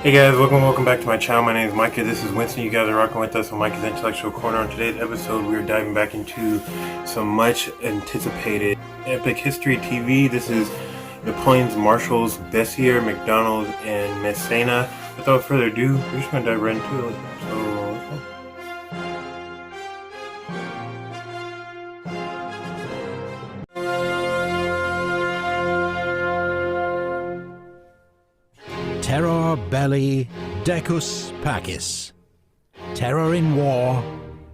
Hey guys, welcome back to my channel. My name is Micah. This is Winston. You guys are rocking with us on Micah's Intellectual Corner. On today's episode, we are diving back into some much anticipated epic history TV. This is Napoleon's Marshals, Bessières, Mcdonald, and Messena. Without further ado, we're just going to dive right into it. Terror belli, decus pacis. Terror in war,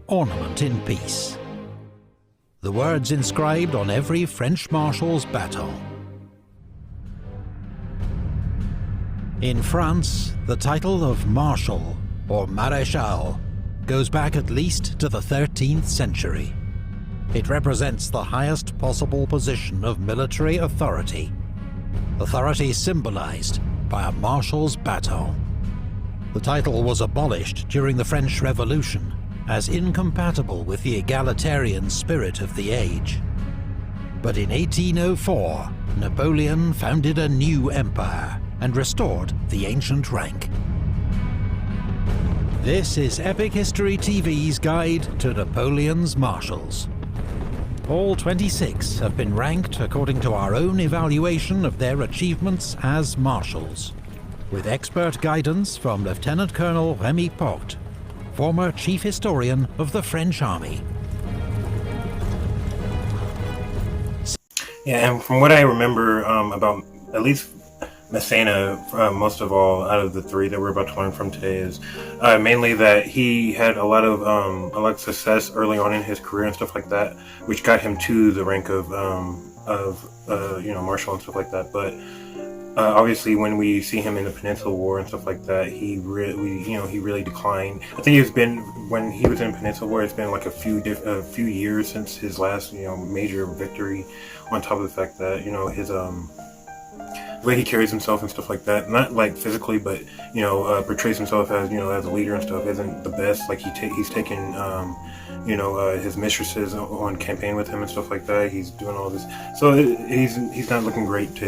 ornament in peace. The words inscribed on every French marshal's baton. In France, the title of Marshal, or Maréchal, goes back at least to the 13th century. It represents the highest possible position of military authority. Authority symbolized by a marshal's baton. The title was abolished during the French Revolution as incompatible with the egalitarian spirit of the age. But in 1804, Napoleon founded a new empire and restored the ancient rank. This is Epic History TV's guide to Napoleon's Marshals. All 26 have been ranked according to our own evaluation of their achievements as marshals, with expert guidance from Lieutenant Colonel Rémy Porte, former chief historian of the French army. Yeah, and from what I remember about at least Messena, most of all, out of the three that we're about to learn from today, is mainly that he had a lot of success early on in his career and stuff like that, which got him to the rank of marshal and stuff like that. But obviously, when we see him in the Peninsula War and stuff like that, he really declined. I think it's been, when he was in Peninsula War, it's been like a few years since his last major victory. On top of the fact that his the way he carries himself and stuff like that, not like physically, but portrays himself as as a leader and stuff, isn't the best. Like he's taken his mistresses on campaign with him and stuff like that. He's doing all this, so he's not looking great to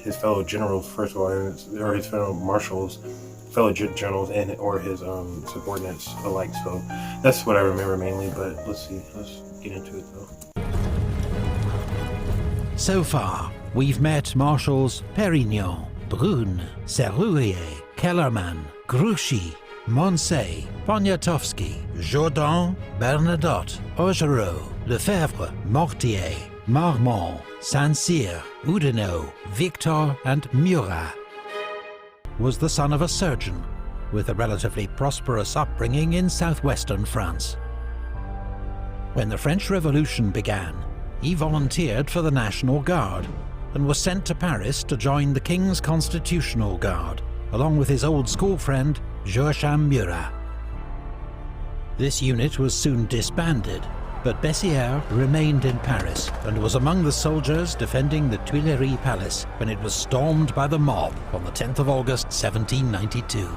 his fellow generals, first of all, or his fellow marshals, fellow generals, and or his subordinates alike. So that's what I remember mainly. But let's get into it though. So far, we've met Marshals Pérignon, Brune, Serrurier, Kellerman, Grouchy, Moncey, Poniatowski, Jourdan, Bernadotte, Augereau, Lefebvre, Mortier, Marmont, Saint-Cyr, Oudinot, Victor, and Murat. Was the son of a surgeon, with a relatively prosperous upbringing in southwestern France. When the French Revolution began, he volunteered for the National Guard and was sent to Paris to join the King's Constitutional Guard, along with his old school friend Joachim Murat. This unit was soon disbanded, but Bessières remained in Paris and was among the soldiers defending the Tuileries Palace when it was stormed by the mob on the 10th of August 1792.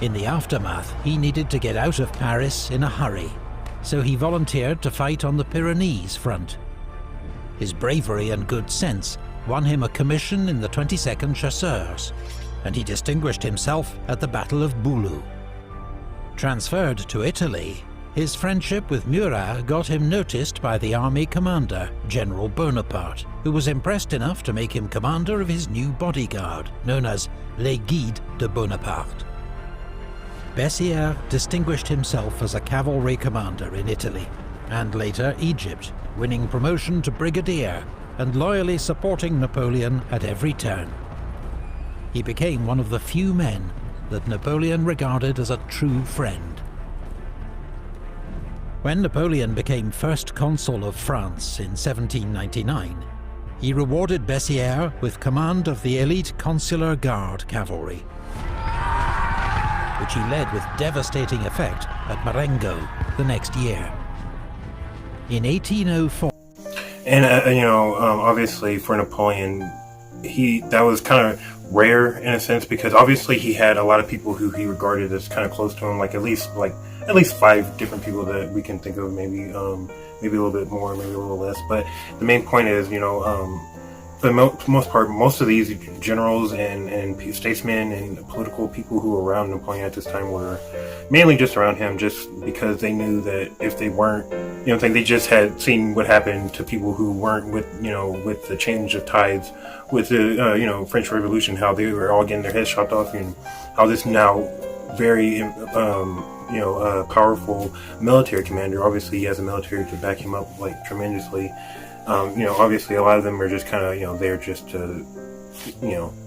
In the aftermath, he needed to get out of Paris in a hurry, so he volunteered to fight on the Pyrenees front. His bravery and good sense won him a commission in the 22nd Chasseurs, and he distinguished himself at the Battle of Boulou. Transferred to Italy, his friendship with Murat got him noticed by the army commander, General Bonaparte, who was impressed enough to make him commander of his new bodyguard, known as Les Guides de Bonaparte. Bessières distinguished himself as a cavalry commander in Italy, and later Egypt, winning promotion to brigadier and loyally supporting Napoleon at every turn. He became one of the few men that Napoleon regarded as a true friend. When Napoleon became first consul of France in 1799, he rewarded Bessières with command of the elite Consular Guard cavalry, which he led with devastating effect at Marengo the next year. In 1804... And obviously for Napoleon, that was kind of rare in a sense, because obviously he had a lot of people who he regarded as kind of close to him, like at least 5 different people that we can think of, maybe a little bit more, maybe a little less. But the main point is, for the most part, most of these generals and statesmen and political people who were around Napoleon at this time were mainly just around him, just because they knew that if they weren't, they just had seen what happened to people who weren't with the change of tides, with the French Revolution, how they were all getting their heads chopped off, and how this now very powerful military commander, obviously he has a military to back him up tremendously. Obviously a lot of them are just kind of, there just to,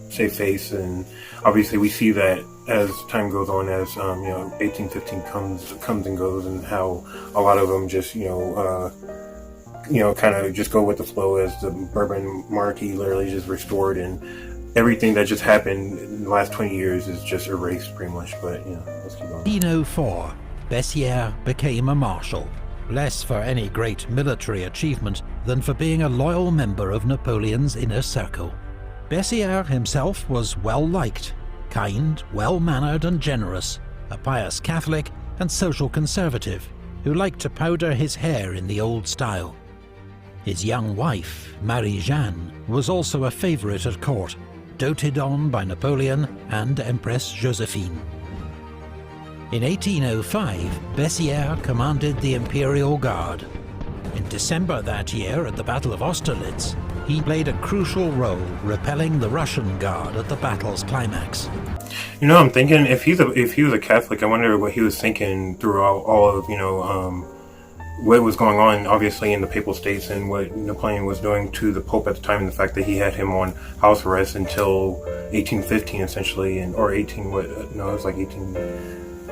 save face. And obviously we see that as time goes on, as, 1815 comes and goes, and how a lot of them just, kind of just go with the flow as the Bourbon monarchy literally just restored, and everything that just happened in the last 20 years is just erased pretty much. But, let's keep going. In 1804, Bessieres became a marshal, less for any great military achievement than for being a loyal member of Napoleon's inner circle. Bessieres himself was well-liked, kind, well-mannered and generous, a pious Catholic and social conservative who liked to powder his hair in the old style. His young wife, Marie-Jeanne, was also a favourite at court, doted on by Napoleon and Empress Josephine. In 1805, Bessieres commanded the Imperial Guard. In December that year, at the Battle of Austerlitz, he played a crucial role repelling the Russian Guard at the battle's climax. I'm thinking if he was a Catholic, I wonder what he was thinking throughout all of what was going on, obviously, in the Papal States, and what Napoleon was doing to the Pope at the time, and the fact that he had him on house arrest until 1815, essentially, it was like 18.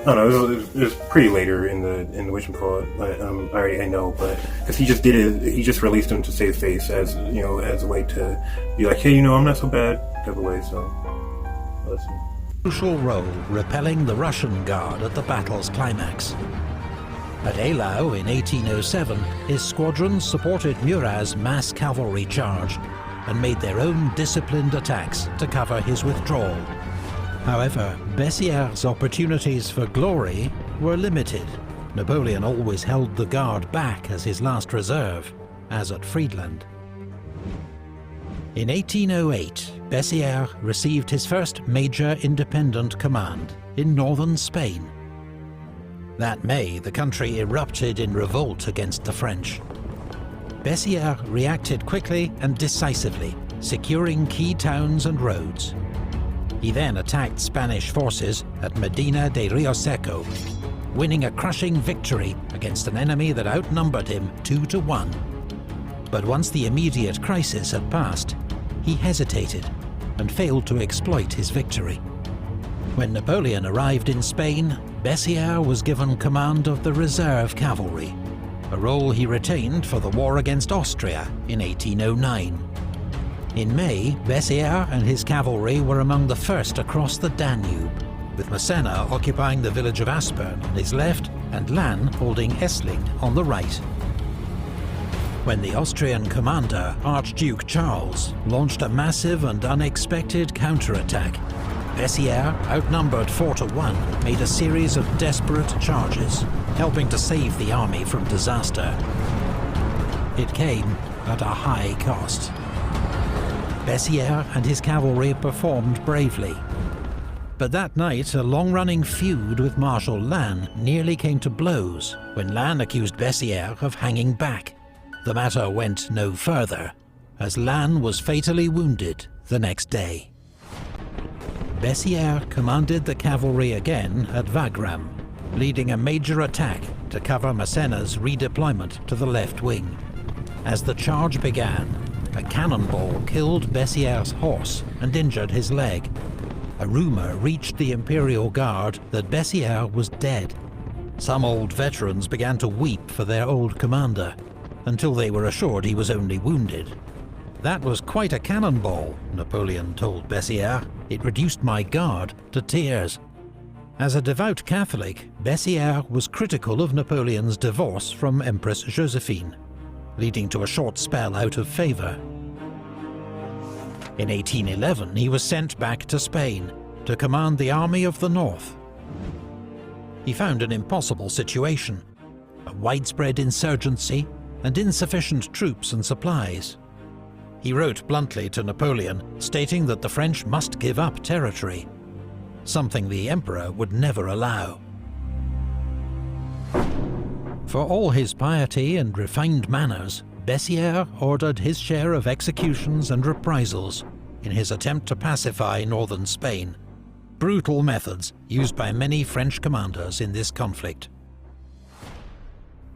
I don't know. It was pretty later in the whatchamacallit, but I know, but because he just did it, he just released him to save face, as as a way to be like, hey, I'm not so bad, type of way. So let's see. Crucial role repelling the Russian Guard at the battle's climax. At Eylau in 1807, his squadrons supported Murat's mass cavalry charge and made their own disciplined attacks to cover his withdrawal. However, Bessieres' opportunities for glory were limited. Napoleon always held the Guard back as his last reserve, as at Friedland. In 1808, Bessieres received his first major independent command in northern Spain. That May, the country erupted in revolt against the French. Bessieres reacted quickly and decisively, securing key towns and roads. He then attacked Spanish forces at Medina de Rioseco, winning a crushing victory against an enemy that outnumbered him 2-1. But once the immediate crisis had passed, he hesitated and failed to exploit his victory. When Napoleon arrived in Spain, Bessieres was given command of the reserve cavalry, a role he retained for the war against Austria in 1809. In May, Bessieres and his cavalry were among the first across the Danube, with Messena occupying the village of Aspern on his left and Lannes holding Essling on the right. When the Austrian commander, Archduke Charles, launched a massive and unexpected counterattack, Bessieres, outnumbered 4-1, made a series of desperate charges, helping to save the army from disaster. It came at a high cost. Bessieres and his cavalry performed bravely. But that night, a long-running feud with Marshal Lannes nearly came to blows when Lannes accused Bessieres of hanging back. The matter went no further, as Lannes was fatally wounded the next day. Bessieres commanded the cavalry again at Wagram, leading a major attack to cover Massena's redeployment to the left wing. As the charge began, a cannonball killed Bessieres' horse and injured his leg. A rumour reached the Imperial Guard that Bessieres was dead. Some old veterans began to weep for their old commander, until they were assured he was only wounded. That was quite a cannonball, Napoleon told Bessieres. It reduced my guard to tears. As a devout Catholic, Bessieres was critical of Napoleon's divorce from Empress Josephine, leading to a short spell out of favour. In 1811, he was sent back to Spain to command the Army of the North. He found an impossible situation: a widespread insurgency and insufficient troops and supplies. He wrote bluntly to Napoleon, stating that the French must give up territory, something the Emperor would never allow. For all his piety and refined manners, Bessieres ordered his share of executions and reprisals in his attempt to pacify northern Spain, brutal methods used by many French commanders in this conflict.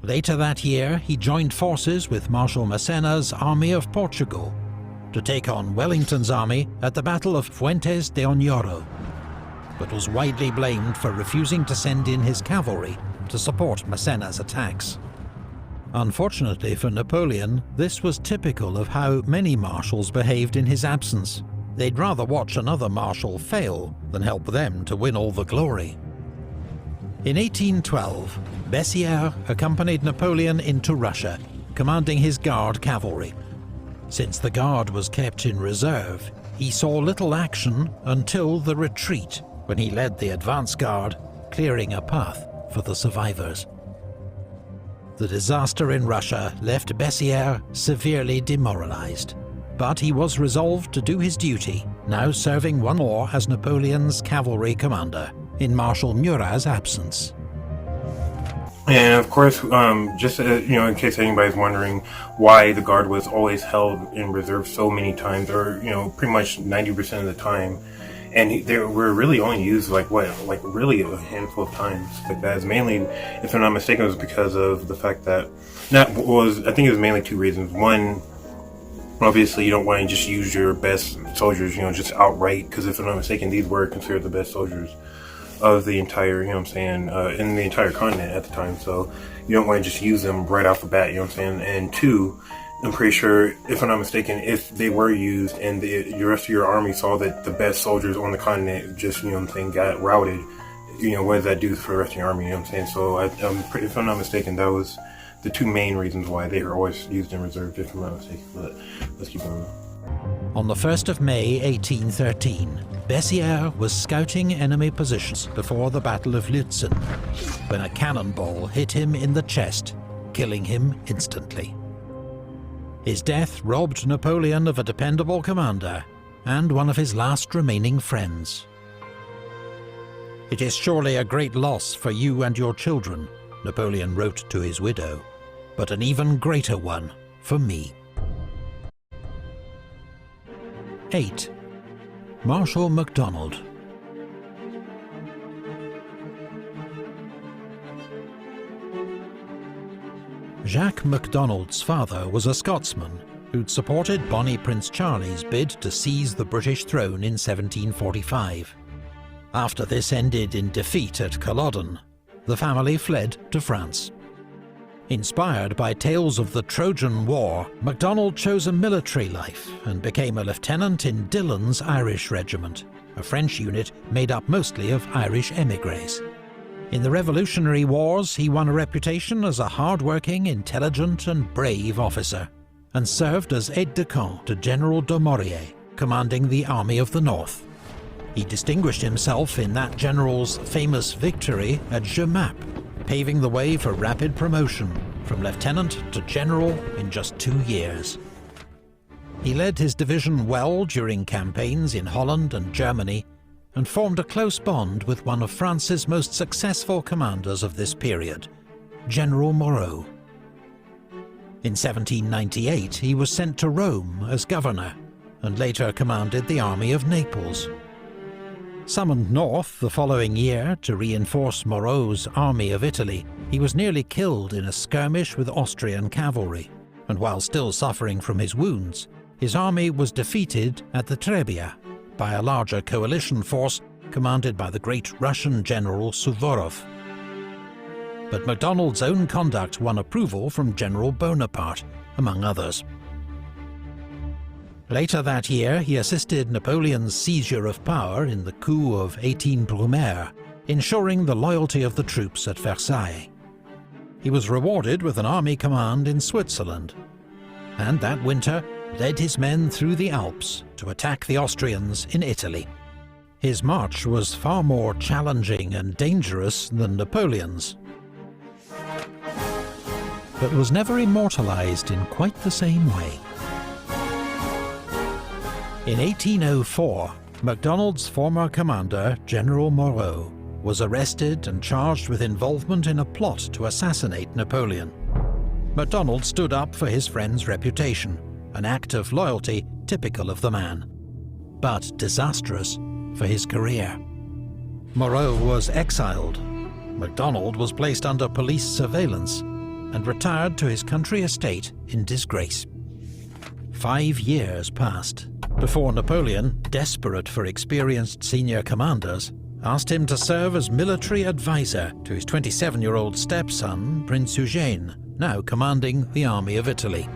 Later that year, he joined forces with Marshal Messena's army of Portugal to take on Wellington's army at the Battle of Fuentes de Oñoro, but was widely blamed for refusing to send in his cavalry to support Messena's attacks. Unfortunately for Napoleon, this was typical of how many marshals behaved in his absence. They'd rather watch another marshal fail than help them to win all the glory. In 1812, Bessieres accompanied Napoleon into Russia, commanding his Guard cavalry. Since the Guard was kept in reserve, he saw little action until the retreat, when he led the advance guard, clearing a path for the survivors. The disaster in Russia left Bessieres severely demoralized, but he was resolved to do his duty, now serving once more as Napoleon's cavalry commander, in Marshal Murat's absence. And of course, just in case anybody's wondering why the Guard was always held in reserve so many times, or pretty much 90% of the time, and they were really only used really a handful of times. Like that is mainly, if I'm not mistaken, it was because of the fact that I think it was mainly two reasons. One, obviously, you don't want to just use your best soldiers, just outright, because if I'm not mistaken, these were considered the best soldiers of the entire, in the entire continent at the time. So you don't want to just use them right off the bat, And two, I'm pretty sure, if I'm not mistaken, if they were used and the rest of your army saw that the best soldiers on the continent just, got routed, what does that do for the rest of your army, So if I'm not mistaken, that was the two main reasons why they were always used in reserve, if I'm not mistaken. But let's keep going. On the 1st of May 1813, Bessieres was scouting enemy positions before the Battle of Lützen, when a cannonball hit him in the chest, killing him instantly. His death robbed Napoleon of a dependable commander and one of his last remaining friends. "It is surely a great loss for you and your children," Napoleon wrote to his widow, "but an even greater one for me." 8. Marshal Mcdonald. Jacques Mcdonald's father was a Scotsman who'd supported Bonnie Prince Charlie's bid to seize the British throne in 1745. After this ended in defeat at Culloden, the family fled to France. Inspired by tales of the Trojan War, MacDonald chose a military life and became a lieutenant in Dillon's Irish Regiment, a French unit made up mostly of Irish émigrés. In the Revolutionary Wars, he won a reputation as a hard-working, intelligent and brave officer, and served as aide-de-camp to General Dumouriez, commanding the Army of the North. He distinguished himself in that general's famous victory at Jemappes, paving the way for rapid promotion from lieutenant to general in just 2 years. He led his division well during campaigns in Holland and Germany, and formed a close bond with one of France's most successful commanders of this period, General Morrow. In 1798, he was sent to Rome as governor, and later commanded the army of Naples. Summoned north the following year to reinforce Morrow's army of Italy, he was nearly killed in a skirmish with Austrian cavalry, and while still suffering from his wounds, his army was defeated at the Trebia by a larger coalition force commanded by the great Russian general Suvorov. But MacDonald's own conduct won approval from General Bonaparte, among others. Later that year, he assisted Napoleon's seizure of power in the coup of 18 Brumaire, ensuring the loyalty of the troops at Versailles. He was rewarded with an army command in Switzerland, and that winter led his men through the Alps to attack the Austrians in Italy. His march was far more challenging and dangerous than Napoleon's, but was never immortalized in quite the same way. In 1804, Macdonald's former commander, General Morrow, was arrested and charged with involvement in a plot to assassinate Napoleon. Macdonald stood up for his friend's reputation, an act of loyalty typical of the man, but disastrous for his career. Morrow was exiled. Macdonald was placed under police surveillance and retired to his country estate in disgrace. 5 years passed before Napoleon, desperate for experienced senior commanders, asked him to serve as military advisor to his 27-year-old stepson, Prince Eugene, now commanding the army of Italy.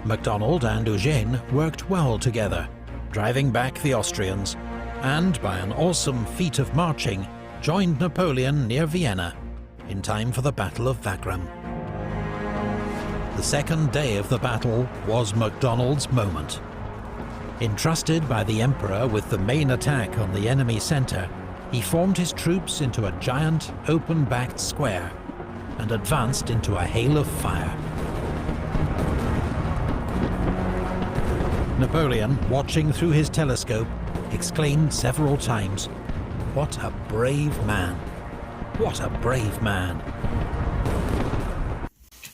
Macdonald and Eugene worked well together, driving back the Austrians, and by an awesome feat of marching, joined Napoleon near Vienna in time for the Battle of Wagram. The second day of the battle was Macdonald's moment. Entrusted by the Emperor with the main attack on the enemy centre, he formed his troops into a giant, open-backed square and advanced into a hail of fire. Napoleon, watching through his telescope, exclaimed several times, "What a brave man! What a brave man!"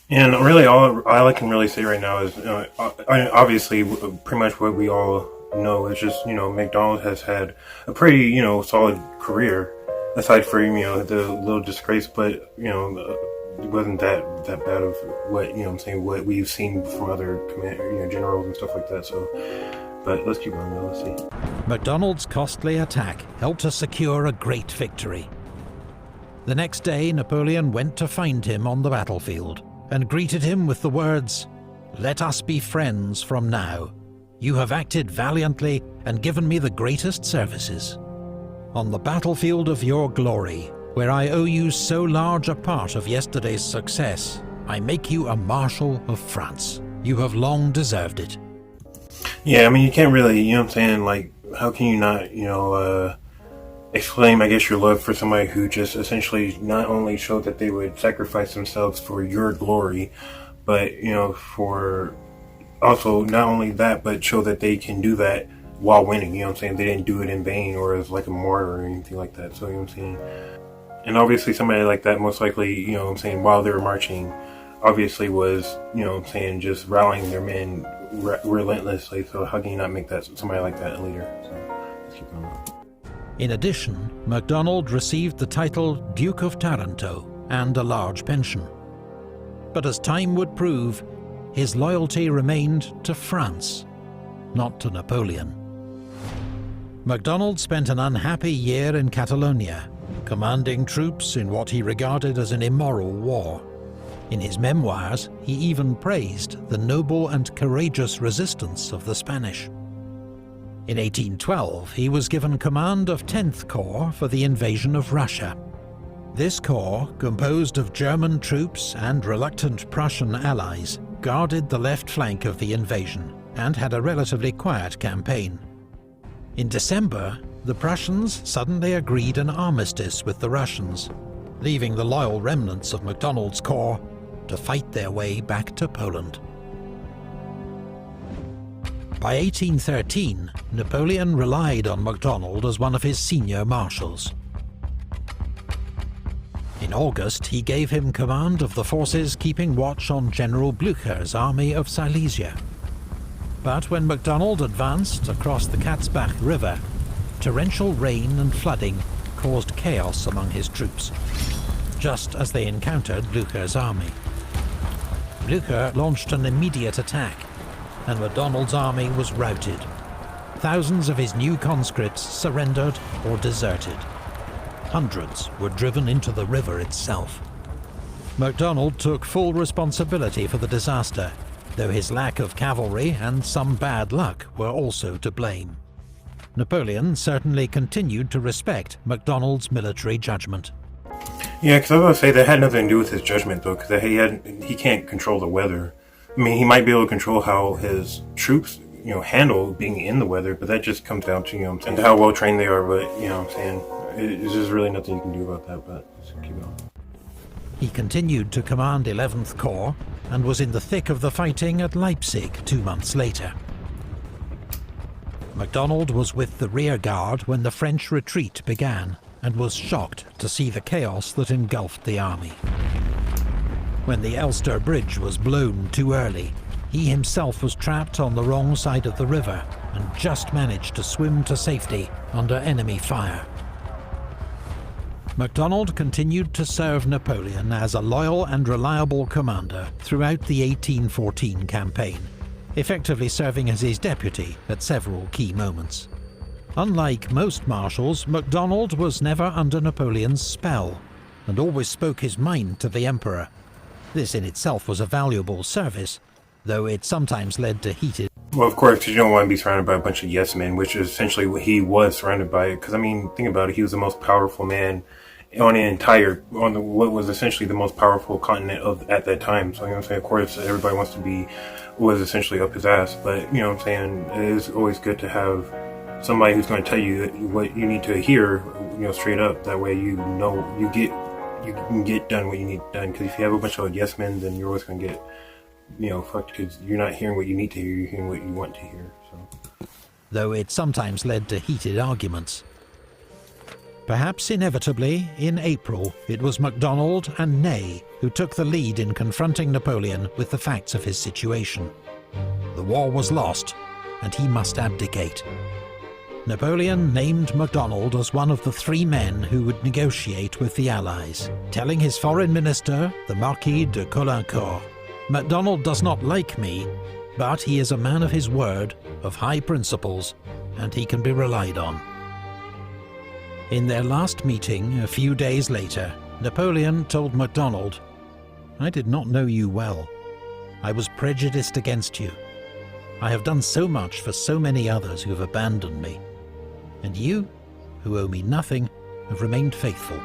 And really, all I can really say right now is, obviously, pretty much what we all know is just, Mcdonald has had a pretty, solid career, aside for, the little disgrace, but, it wasn't that bad of what, what we've seen from other generals and stuff like that, so, but let's keep going, let's see. Macdonald's costly attack helped to secure a great victory. The next day, Napoleon went to find him on the battlefield and greeted him with the words, "Let us be friends from now. You have acted valiantly and given me the greatest services. On the battlefield of your glory, where I owe you so large a part of yesterday's success, I make you a Marshal of France. You have long deserved it." Yeah, I mean, you can't really, like, how can you not, exclaim, I guess, your love for somebody who just essentially not only showed that they would sacrifice themselves for your glory, but, for also not only that, but show that they can do that while winning, They didn't do it in vain or as like a martyr or anything like that, so, And obviously somebody like that most likely, while they were marching, obviously was, just rallying their men relentlessly, so how can you not make that somebody like that a leader? So, let's keep going. In addition, Macdonald received the title Duke of Taranto and a large pension. But as time would prove, his loyalty remained to France, not to Napoleon. Macdonald spent an unhappy year in Catalonia, commanding troops in what he regarded as an immoral war. In his memoirs, he even praised the noble and courageous resistance of the Spanish. In 1812, he was given command of 10th Corps for the invasion of Russia. This corps, composed of German troops and reluctant Prussian allies, guarded the left flank of the invasion and had a relatively quiet campaign. In December, the Prussians suddenly agreed an armistice with the Russians, leaving the loyal remnants of Macdonald's corps to fight their way back to Poland. By 1813, Napoleon relied on Macdonald as one of his senior marshals. In August, he gave him command of the forces keeping watch on General Blücher's army of Silesia. But when Macdonald advanced across the Katzbach River, torrential rain and flooding caused chaos among his troops, just as they encountered Blücher's army. Blücher launched an immediate attack, and Macdonald's army was routed. Thousands of his new conscripts surrendered or deserted. Hundreds were driven into the river itself. Macdonald took full responsibility for the disaster, though his lack of cavalry and some bad luck were also to blame. Napoleon certainly continued to respect Macdonald's military judgment. Yeah, because I was going to say that had nothing to do with his judgment, though, because he can't control the weather. I mean, he might be able to control how his troops, handle being in the weather, but that just comes down to, and how well trained they are. But it's just really nothing you can do about that. But just keep going. He continued to command 11th Corps and was in the thick of the fighting at Leipzig 2 months later. Mcdonald was with the rear guard when the French retreat began, and was shocked to see the chaos that engulfed the army. When the Elster Bridge was blown too early, he himself was trapped on the wrong side of the river and just managed to swim to safety under enemy fire. Mcdonald continued to serve Napoleon as a loyal and reliable commander throughout the 1814 campaign, effectively serving as his deputy at several key moments. Unlike most marshals, Mcdonald was never under Napoleon's spell, and always spoke his mind to the Emperor. This in itself was a valuable service, though it sometimes led to heated... Well, of course, you don't want to be surrounded by a bunch of yes men, which is essentially what he was surrounded by. Because, I mean, think about it, he was the most powerful man what was essentially the most powerful continent at that time. So, you know what I'm saying, of course, everybody was essentially up his ass. But, you know what I'm saying, it is always good to have somebody who's going to tell you what you need to hear, you know, straight up. That way, you know, you can get done what you need done. Because if you have a bunch of yes men, then you're always going to get, you know, fucked, because you're not hearing what you need to hear, you're hearing what you want to hear. So, though it sometimes led to heated arguments. Perhaps inevitably, in April, it was Mcdonald and Ney who took the lead in confronting Napoleon with the facts of his situation. The war was lost, and he must abdicate. Napoleon named Mcdonald as one of the 3 men who would negotiate with the Allies, telling his foreign minister, the Marquis de Caulaincourt, "Mcdonald does not like me, but he is a man of his word, of high principles, and he can be relied on." In their last meeting, a few days later, Napoleon told Mcdonald, "I did not know you well. I was prejudiced against you. I have done so much for so many others who have abandoned me. And you, who owe me nothing, have remained faithful.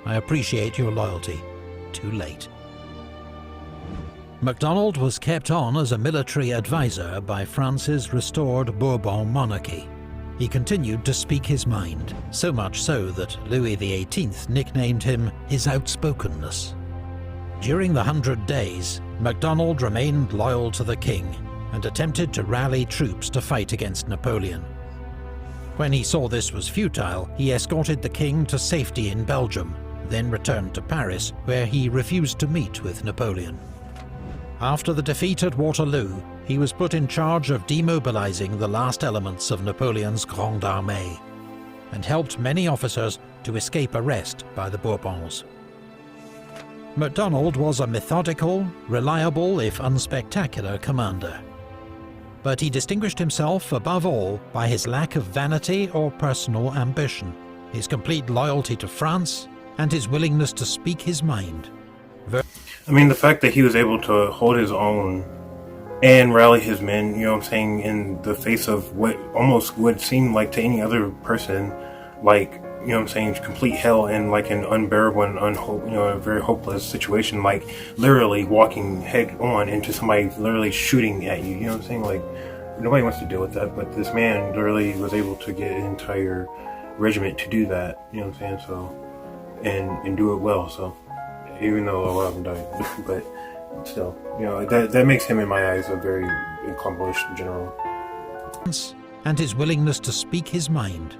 I appreciate your loyalty. Too late." Mcdonald was kept on as a military advisor by France's restored Bourbon monarchy. He continued to speak his mind, so much so that Louis XVIII nicknamed him his outspokenness. During the 100 Days, Mcdonald remained loyal to the king and attempted to rally troops to fight against Napoleon. When he saw this was futile, he escorted the king to safety in Belgium, then returned to Paris, where he refused to meet with Napoleon. After the defeat at Waterloo, he was put in charge of demobilizing the last elements of Napoleon's Grande Armée, and helped many officers to escape arrest by the Bourbons. Mcdonald was a methodical, reliable, if unspectacular commander. But he distinguished himself above all by his lack of vanity or personal ambition, his complete loyalty to France, and his willingness to speak his mind. I mean, the fact that he was able to hold his own and rally his men, you know what I'm saying, in the face of what almost would seem like to any other person, like, you know what I'm saying, complete hell and like an unbearable and a very hopeless situation, like literally walking head on into somebody literally shooting at you, you know what I'm saying, like nobody wants to deal with that, but this man literally was able to get an entire regiment to do that, you know what I'm saying, so, and do it well, so, even though a lot of them died, but still, you know, that makes him in my eyes a very accomplished general. And his willingness to speak his mind,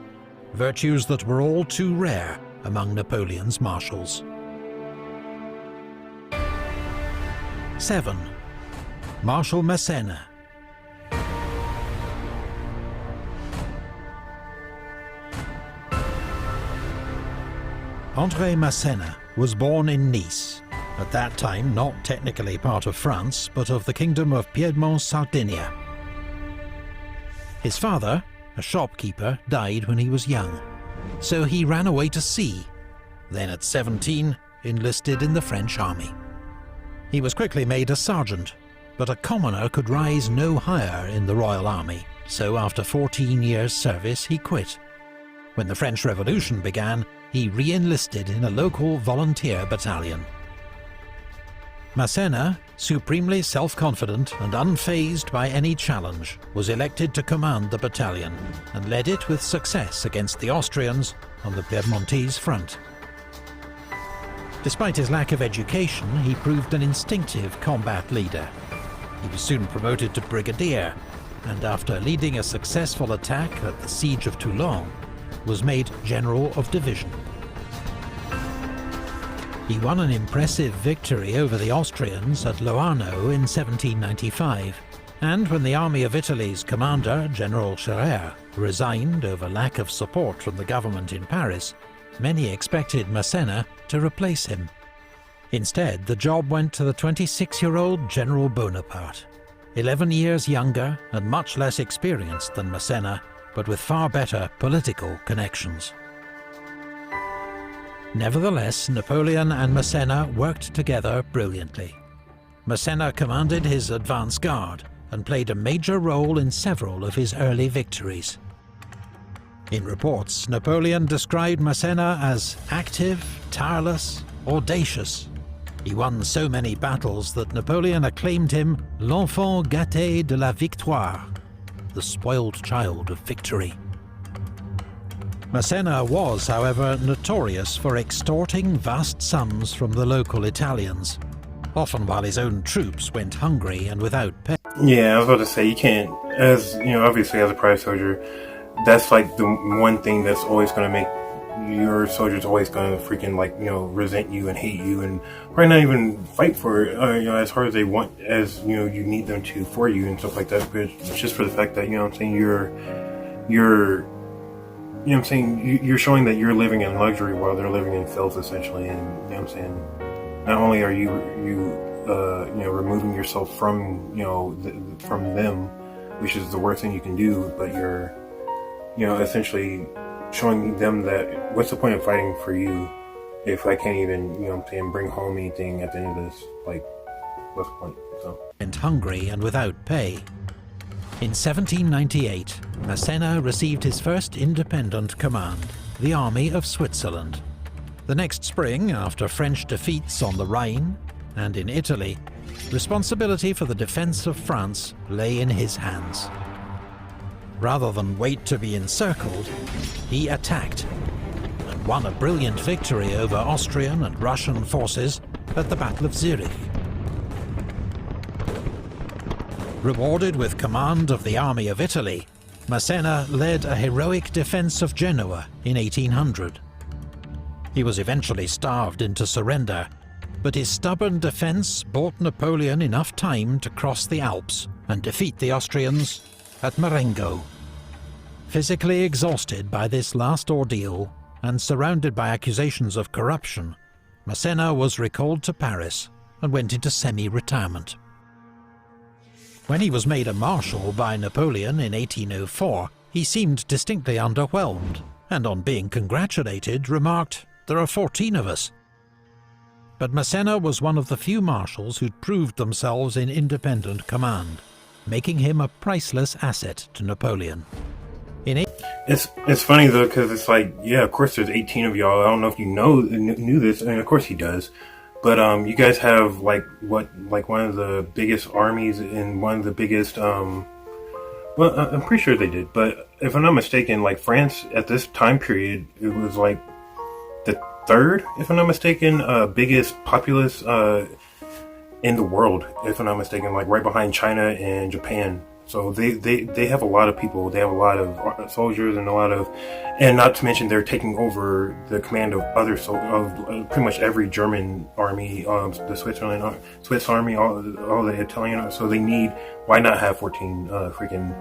virtues that were all too rare among Napoleon's marshals. 7. Marshal Messena. Andrei Messena was born in Nice, at that time not technically part of France, but of the Kingdom of Piedmont-Sardinia. His father, a shopkeeper, died when he was young, so he ran away to sea, then at 17 enlisted in the French army. He was quickly made a sergeant, but a commoner could rise no higher in the Royal Army, so after 14 years' service he quit. When the French Revolution began, he re-enlisted in a local volunteer battalion. Messena, supremely self-confident and unfazed by any challenge, was elected to command the battalion and led it with success against the Austrians on the Piedmontese front. Despite his lack of education, he proved an instinctive combat leader. He was soon promoted to brigadier and after leading a successful attack at the Siege of Toulon, was made General of Division. He won an impressive victory over the Austrians at Loarno in 1795, and when the Army of Italy's commander, General Scherer, resigned over lack of support from the government in Paris, many expected Messena to replace him. Instead, the job went to the 26-year-old General Bonaparte, 11 years younger and much less experienced than Messena, but with far better political connections. Nevertheless, Napoleon and Messena worked together brilliantly. Messena commanded his advance guard and played a major role in several of his early victories. In reports, Napoleon described Messena as active, tireless, audacious. He won so many battles that Napoleon acclaimed him l'enfant gâté de la victoire, the spoiled child of victory. Messena was, however, notorious for extorting vast sums from the local Italians, often while his own troops went hungry and without pay. Yeah, I was about to say, you can't, as you know, obviously as a private soldier, that's like the one thing that's always going to make your soldiers always going to freaking, like, you know, resent you and hate you and probably not even fight for it, you know, as hard as they want, as, you know, you need them to for you and stuff like that. But it's just for the fact that, you know what I'm saying, you're you know what I'm saying, you're showing that you're living in luxury while they're living in filth, essentially. And, you know what I'm saying, not only are you know, removing yourself from, you know, from them, which is the worst thing you can do, but you're, you know, essentially showing them that what's the point of fighting for you if I can't even, you know what I'm saying, bring home anything at the end of this? Like, what's the point? So. And hungry and without pay. In 1798, Messena received his first independent command, the Army of Switzerland. The next spring, after French defeats on the Rhine and in Italy, responsibility for the defense of France lay in his hands. Rather than wait to be encircled, he attacked and won a brilliant victory over Austrian and Russian forces at the Battle of Zurich. Rewarded with command of the Army of Italy, Messena led a heroic defense of Genoa in 1800. He was eventually starved into surrender, but his stubborn defense bought Napoleon enough time to cross the Alps and defeat the Austrians at Marengo. Physically exhausted by this last ordeal and surrounded by accusations of corruption, Messena was recalled to Paris and went into semi-retirement. When he was made a marshal by Napoleon in 1804, he seemed distinctly underwhelmed, and on being congratulated remarked, "There are 14 of us." But Messena was one of the few marshals who'd proved themselves in independent command, making him a priceless asset to Napoleon. It's funny though, because it's like, yeah, of course there's 18 of y'all. I don't know if you knew this, and of course he does. But you guys have like one of the biggest armies and one of the biggest well, I'm pretty sure they did. But if I'm not mistaken, like France at this time period, it was like the third, if I'm not mistaken, biggest populace in the world, if I'm not mistaken, like right behind China and Japan. So they have a lot of people. They have a lot of soldiers and a lot of, and not to mention they're taking over the command of of pretty much every German army, the Swiss army, all the Italian. So they need, why not have 14 freaking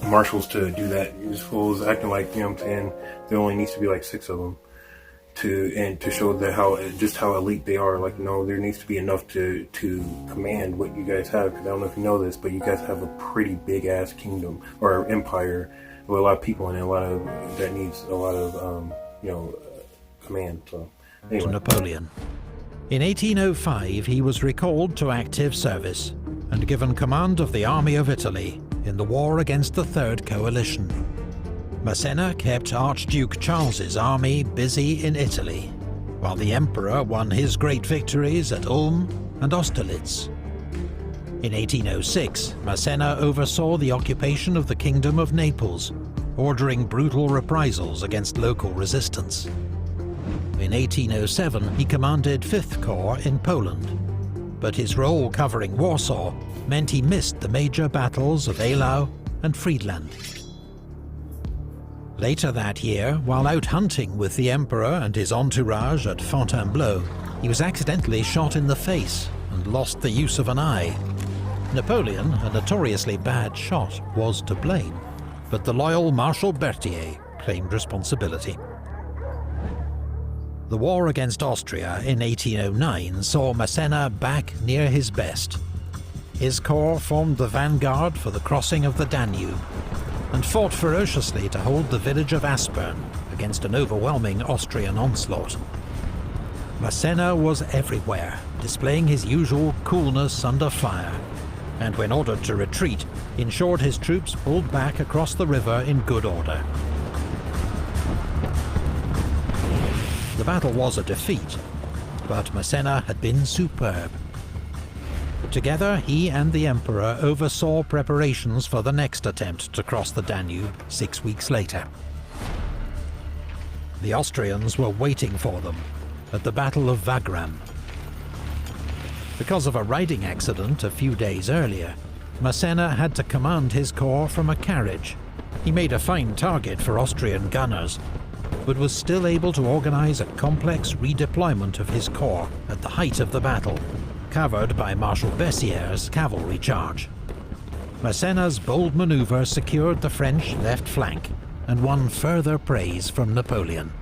marshals to do that? These fools acting like, you know what I'm saying, there only needs to be like 6 of them to show that how elite they are. Like, no, there needs to be enough to command what you guys have. Because I don't know if you know this, but you guys have a pretty big ass kingdom or empire with a lot of people in it, that needs a lot of command. So anyway. Napoleon. In 1805, he was recalled to active service and given command of the Army of Italy in the war against the Third Coalition. Messena kept Archduke Charles's army busy in Italy, while the Emperor won his great victories at Ulm and Austerlitz. In 1806, Messena oversaw the occupation of the Kingdom of Naples, ordering brutal reprisals against local resistance. In 1807, he commanded 5th Corps in Poland, but his role covering Warsaw meant he missed the major battles of Eylau and Friedland. Later that year, while out hunting with the Emperor and his entourage at Fontainebleau, he was accidentally shot in the face and lost the use of an eye. Napoleon, a notoriously bad shot, was to blame, but the loyal Marshal Berthier claimed responsibility. The war against Austria in 1809 saw Messena back near his best. His corps formed the vanguard for the crossing of the Danube, and fought ferociously to hold the village of Aspern against an overwhelming Austrian onslaught. Messena was everywhere, displaying his usual coolness under fire, and when ordered to retreat, ensured his troops pulled back across the river in good order. The battle was a defeat, but Messena had been superb. Together, he and the Emperor oversaw preparations for the next attempt to cross the Danube 6 weeks later. The Austrians were waiting for them at the Battle of Wagram. Because of a riding accident a few days earlier, Messena had to command his corps from a carriage. He made a fine target for Austrian gunners, but was still able to organize a complex redeployment of his corps at the height of the battle, covered by Marshal Bessieres' cavalry charge. Messena's bold maneuver secured the French left flank and won further praise from Napoleon.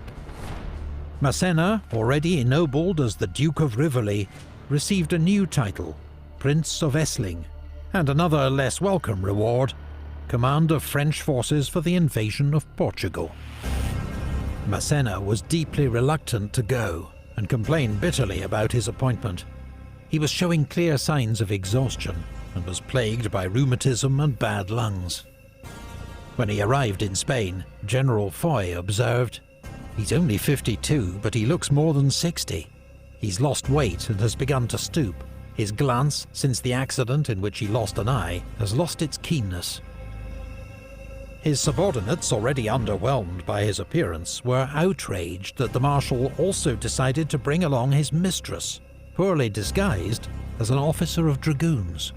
Messena, already ennobled as the Duke of Rivoli, received a new title, Prince of Essling, and another less welcome reward, command of French forces for the invasion of Portugal. Messena was deeply reluctant to go and complained bitterly about his appointment. He was showing clear signs of exhaustion and was plagued by rheumatism and bad lungs. When he arrived in Spain, General Foy observed, "He's only 52, but he looks more than 60. He's lost weight and has begun to stoop. His glance, since the accident in which he lost an eye, has lost its keenness." His subordinates, already underwhelmed by his appearance, were outraged that the Marshal also decided to bring along his mistress, poorly disguised as an officer of dragoons.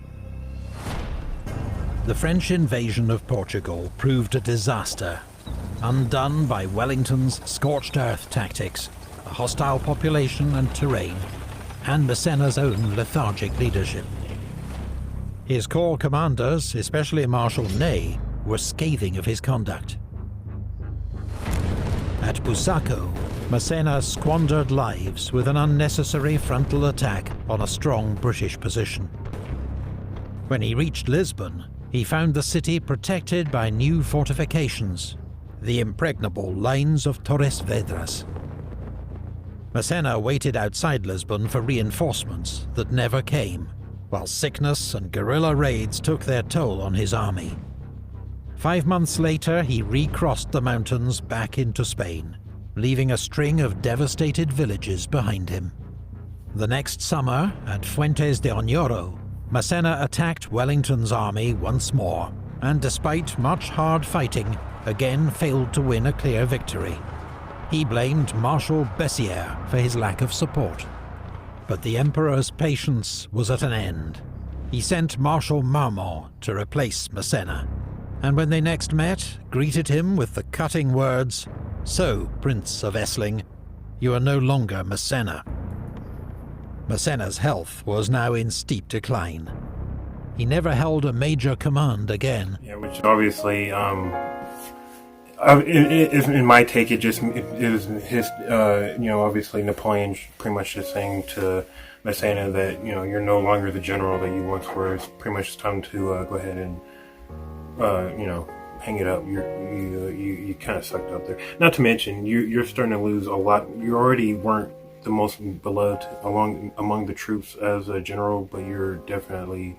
The French invasion of Portugal proved a disaster, undone by Wellington's scorched earth tactics, a hostile population and terrain, and Messena's own lethargic leadership. His corps commanders, especially Marshal Ney, were scathing of his conduct. At Busaco, Messena squandered lives with an unnecessary frontal attack on a strong British position. When he reached Lisbon, he found the city protected by new fortifications, the impregnable lines of Torres Vedras. Messena waited outside Lisbon for reinforcements that never came, while sickness and guerrilla raids took their toll on his army. 5 months later, he recrossed the mountains back into Spain, leaving a string of devastated villages behind him. The next summer, at Fuentes de Oñoro, Messena attacked Wellington's army once more, and despite much hard fighting, again failed to win a clear victory. He blamed Marshal Bessieres for his lack of support. But the Emperor's patience was at an end. He sent Marshal Marmont to replace Messena, and when they next met, greeted him with the cutting words, "So, Prince of Essling, you are no longer Messena." Messena's health was now in steep decline. He never held a major command again. Yeah, which obviously, in my take, it is his, obviously Napoleon pretty much just saying to Messena that, you're no longer the general that you once were. It's pretty much time to go ahead and, hang it up. You kind of sucked up there. Not to mention, you're starting to lose a lot. You already weren't the most beloved among the troops as a general, but you're definitely,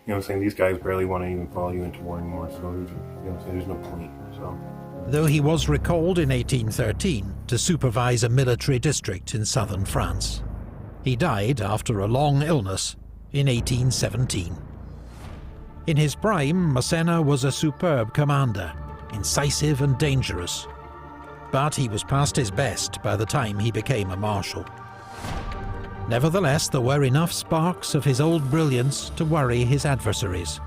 these guys barely want to even follow you into war anymore. So, there's no point. So. Though he was recalled in 1813 to supervise a military district in southern France. He died after a long illness in 1817. In his prime, Messena was a superb commander, incisive and dangerous. But he was past his best by the time he became a marshal. Nevertheless, there were enough sparks of his old brilliance to worry his adversaries.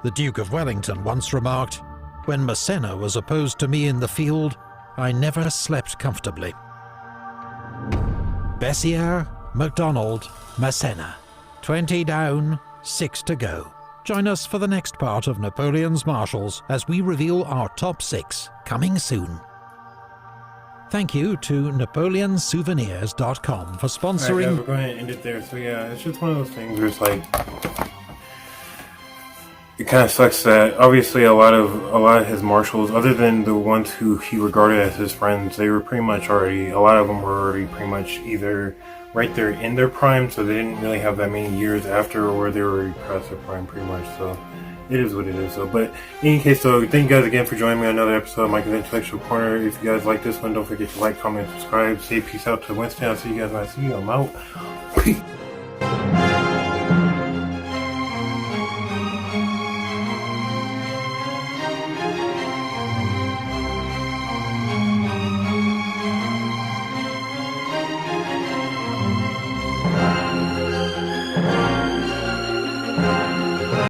The Duke of Wellington once remarked, "When Messena was opposed to me in the field, I never slept comfortably." Bessières, Mcdonald, Messena. 20 down, 6 to go. Join us for the next part of Napoleon's Marshals as we reveal our top 6, coming soon. Thank you to NapoleonSouvenirs.com for sponsoring... Alright, yeah, we're going to end it there. So yeah, it's just one of those things where it's like... It kind of sucks that obviously a lot of his marshals, other than the ones who he regarded as his friends, they were pretty much already, a lot of them were already pretty much either right there in their prime, so they didn't really have that many years after, or they were past their prime pretty much. So it is what it is. So, but in any case, so thank you guys again for joining me on another episode of Mike's Intellectual Corner. If you guys like this one, don't forget to like, comment, subscribe. Say peace out to Winston. I'll see you guys when I see you. I'm out.